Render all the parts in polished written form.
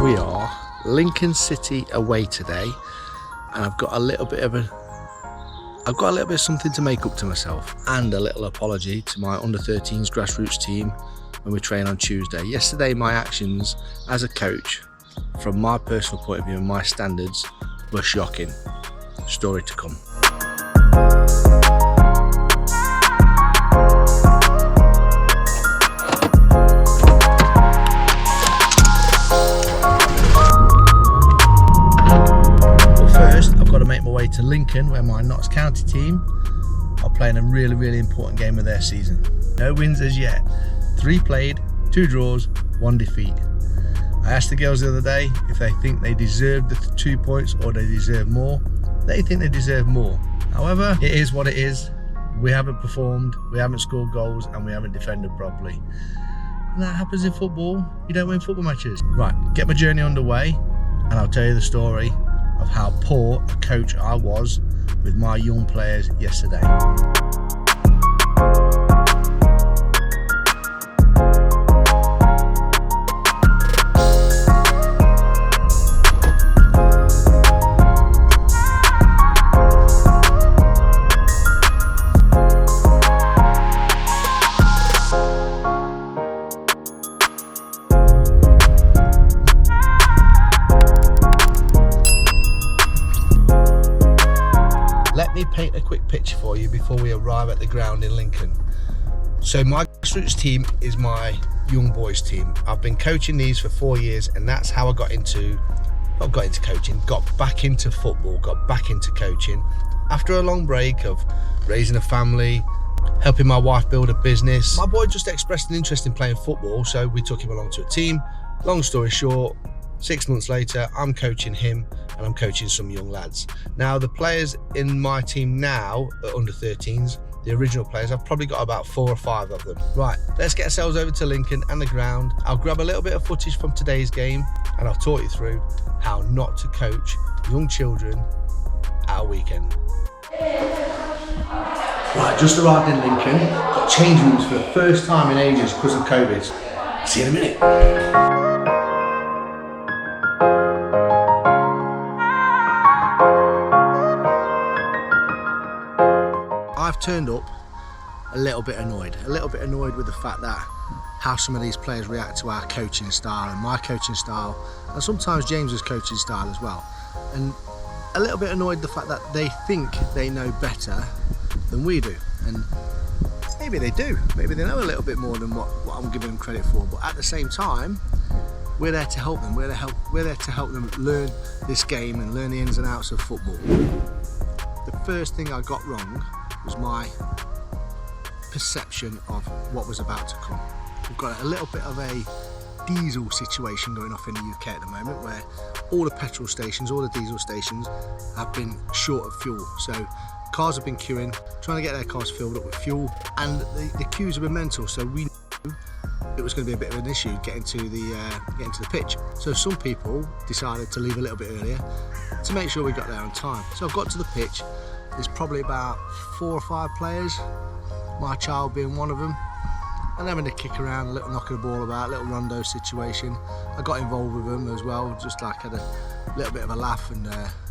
We are Lincoln City away today, and I've got a little bit of something to make up to myself, and a little apology to my under-13s grassroots team when we train on Tuesday. Yesterday, my actions as a coach, from my personal point of view and my standards, were shocking. Story to come. Make my way to Lincoln, where my Notts County team are playing a really important game of their season. No wins as yet, 3 played, 2 draws, 1 defeat. I asked the girls the other day if they think they deserve the 2 points or they deserve more. They think they deserve more. However, it is what it is. We haven't performed, we haven't scored goals, and we haven't defended properly. And that happens in football. You don't win football matches. Right, get my journey underway and I'll tell you the story of how poor a coach I was with my young players yesterday. Let me paint a quick picture for you before we arrive at the ground in Lincoln. So my grassroots team is my young boys team. I've been coaching these for 4 years, and that's how I got back into football, got back into coaching. After a long break of raising a family, helping my wife build a business, my boy just expressed an interest in playing football, so we took him along to a team. Long story short, 6 months later, I'm coaching him and I'm coaching some young lads. Now, the players in my team now are under 13s. The original players, I've probably got about 4 or 5 of them. Right, let's get ourselves over to Lincoln and the ground. I'll grab a little bit of footage from today's game and I'll talk you through how not to coach young children at a weekend. Right, just arrived in Lincoln. Got change rooms for the first time in ages because of COVID. See you in a minute. I've turned up a little bit annoyed with the fact that how some of these players react to our coaching style and my coaching style, and sometimes James's coaching style as well, and a little bit annoyed the fact that they think they know better than we do, and maybe they do, maybe they know a little bit more than what I'm giving them credit for, but at the same time we're there to help them, we're there to help them learn this game and learn the ins and outs of football. The first thing I got wrong was my perception of what was about to come. We've got a little bit of a diesel situation going off in the UK at the moment, where all the petrol stations, all the diesel stations have been short of fuel. So cars have been queuing, trying to get their cars filled up with fuel, and the queues have been mental. So we knew it was going to be a bit of an issue getting to the pitch. So some people decided to leave a little bit earlier to make sure we got there on time. So I've got to the pitch. There's probably about 4 or 5 players, my child being one of them, and having to kick around, a little knocking the ball about, a little rondo situation. I got involved with them as well, just like had a little bit of a laugh and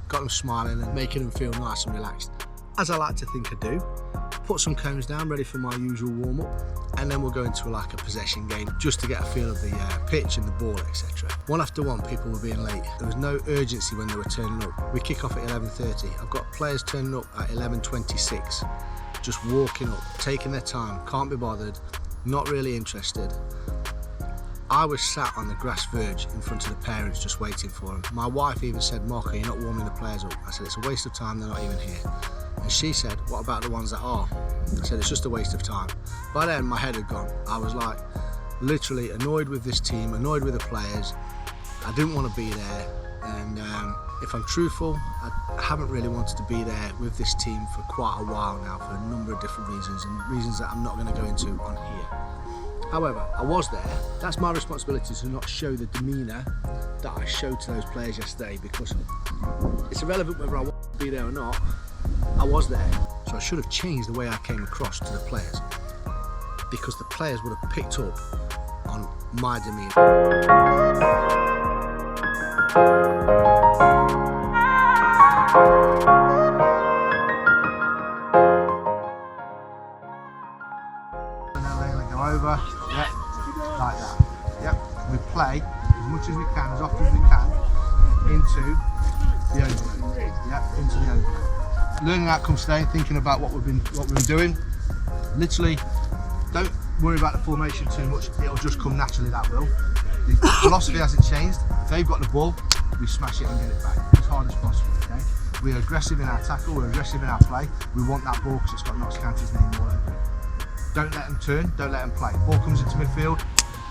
got them smiling and making them feel nice and relaxed, as I like to think I do. Put some cones down, ready for my usual warm-up, and then we'll go into like a possession game just to get a feel of the pitch and the ball, etc. One after one, people were being late. There was no urgency when they were turning up. We kick off at 11:30. I've got players turning up at 11:26, just walking up, taking their time, can't be bothered, not really interested. I was sat on the grass verge in front of the parents just waiting for them. My wife even said, "Mark, you're not warming the players up." I said, "It's a waste of time, they're not even here." And she said, "What about the ones that are?" I said, "It's just a waste of time." By then my head had gone. I was like literally annoyed with this team, annoyed with the players. I didn't want to be there, and if I'm truthful, I haven't really wanted to be there with this team for quite a while now, for a number of different reasons, and reasons that I'm not going to go into on here. However, I was there. That's my responsibility to not show the demeanour that I showed to those players yesterday, because it's irrelevant whether I want to be there or not. I was there, so I should have changed the way I came across to the players, because the players would have picked up on my demeanour. we can, as often as we can, into the overload. Yeah, into the overload. Learning outcomes today, thinking about what we've been doing. Literally, don't worry about the formation too much. It'll just come naturally. That will. The philosophy hasn't changed. If they've got the ball, we smash it and get it back as hard as possible. Okay. We're aggressive in our tackle. We're aggressive in our play. We want that ball because it's got Knox County's name all over it. Don't let them turn. Don't let them play. Ball comes into midfield.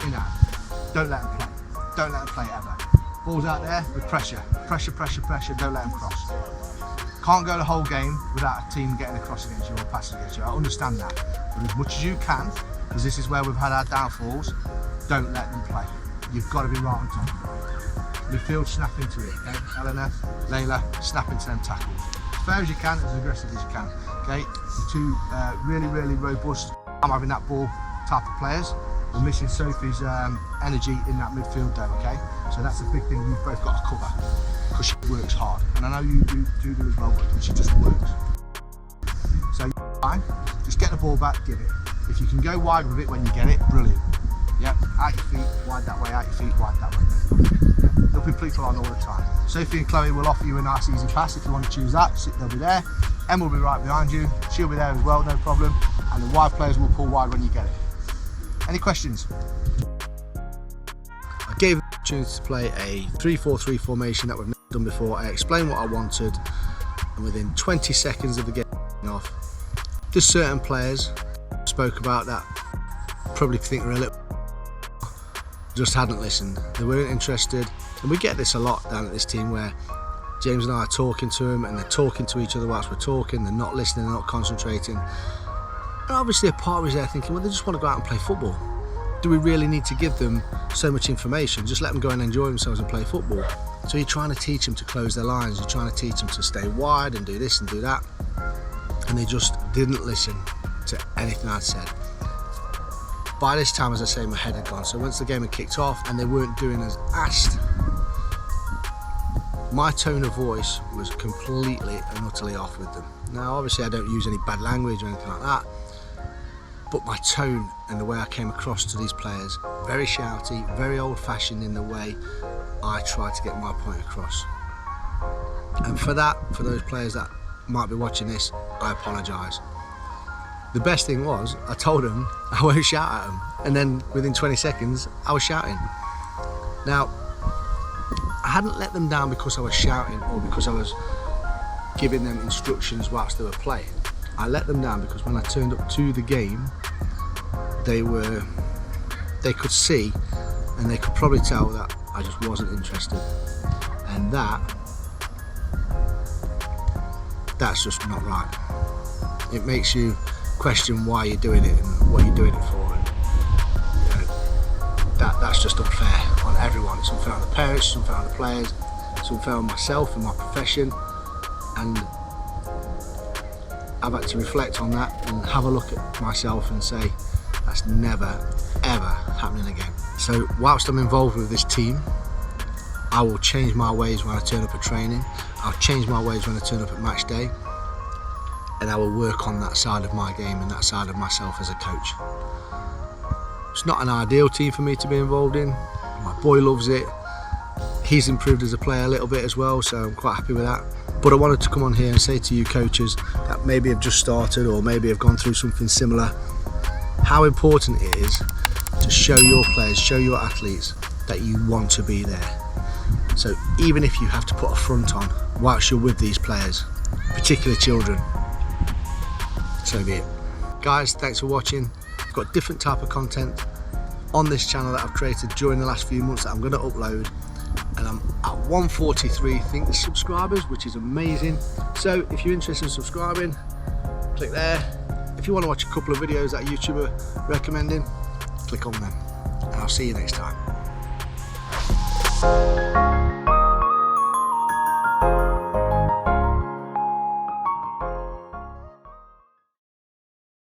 In out. Don't let them play. Don't let them play ever. Ball's out there with pressure. Pressure, pressure, pressure. Don't let them cross. Can't go the whole game without a team getting across against you or passing against you. I understand that. But as much as you can, because this is where we've had our downfalls, don't let them play. You've got to be right on top. Midfield, snap into it. Okay? Eleanor, Layla, snap into them tackles. As fair as you can, as aggressive as you can. Okay? Two really, really robust. I'm having that ball type of players. We're missing Sophie's energy in that midfield though, okay? So that's a big thing you've both got to cover, because she works hard. And I know you do as well, but she just works. So fine, just get the ball back, give it. If you can go wide with it when you get it, brilliant. Yep, out your feet, wide that way, out your feet, wide that way. Yeah. There'll be people on all the time. Sophie and Chloe will offer you a nice easy pass if you want to choose that. They'll be there. Emma will be right behind you. She'll be there as well, no problem. And the wide players will pull wide when you get it. Any questions? I gave the opportunity to play a 3-4-3 formation that we've never done before. I explained what I wanted, and within 20 seconds of the game off, just certain players spoke about that probably think they're a little just hadn't listened. They weren't interested, and we get this a lot down at this team where James and I are talking to them and they're talking to each other whilst we're talking. They're not listening, they're not concentrating. And obviously a part of me is there thinking, well, they just want to go out and play football. Do we really need to give them so much information? Just let them go and enjoy themselves and play football. So you're trying to teach them to close their lines, you're trying to teach them to stay wide and do this and do that. And they just didn't listen to anything I'd said. By this time, as I say, my head had gone. So once the game had kicked off and they weren't doing as asked, my tone of voice was completely and utterly off with them. Now, obviously I don't use any bad language or anything like that, but my tone and the way I came across to these players, very shouty, very old-fashioned in the way I tried to get my point across. And for that, for those players that might be watching this, I apologise. The best thing was, I told them I won't shout at them, and then within 20 seconds, I was shouting. Now, I hadn't let them down because I was shouting or because I was giving them instructions whilst they were playing. I let them down because when I turned up to the game, they could see and they could probably tell that I just wasn't interested, and that's just not right. It makes you question why you're doing it and what you're doing it for, and that's just unfair on everyone. It's unfair on the parents, it's unfair on the players, it's unfair on myself and my profession, and I've had to reflect on that and have a look at myself and say that's never ever happening again. So whilst I'm involved with this team, I will change my ways when I turn up at training, I'll change my ways when I turn up at match day, and I will work on that side of my game and that side of myself as a coach. It's not an ideal team for me to be involved in. My boy loves it. He's improved as a player a little bit as well, so I'm quite happy with that. But I wanted to come on here and say to you coaches that maybe have just started or maybe have gone through something similar, how important it is to show your players, show your athletes that you want to be there. So even if you have to put a front on whilst you're with these players, particularly children, so be it. Guys, thanks for watching. I've got different type of content on this channel that I've created during the last few months that I'm going to upload, and I'm at 143 subscribers, which is amazing. So if you're interested in subscribing, click there. If you want to watch a couple of videos that YouTube are recommending, click on them, and I'll see you next time.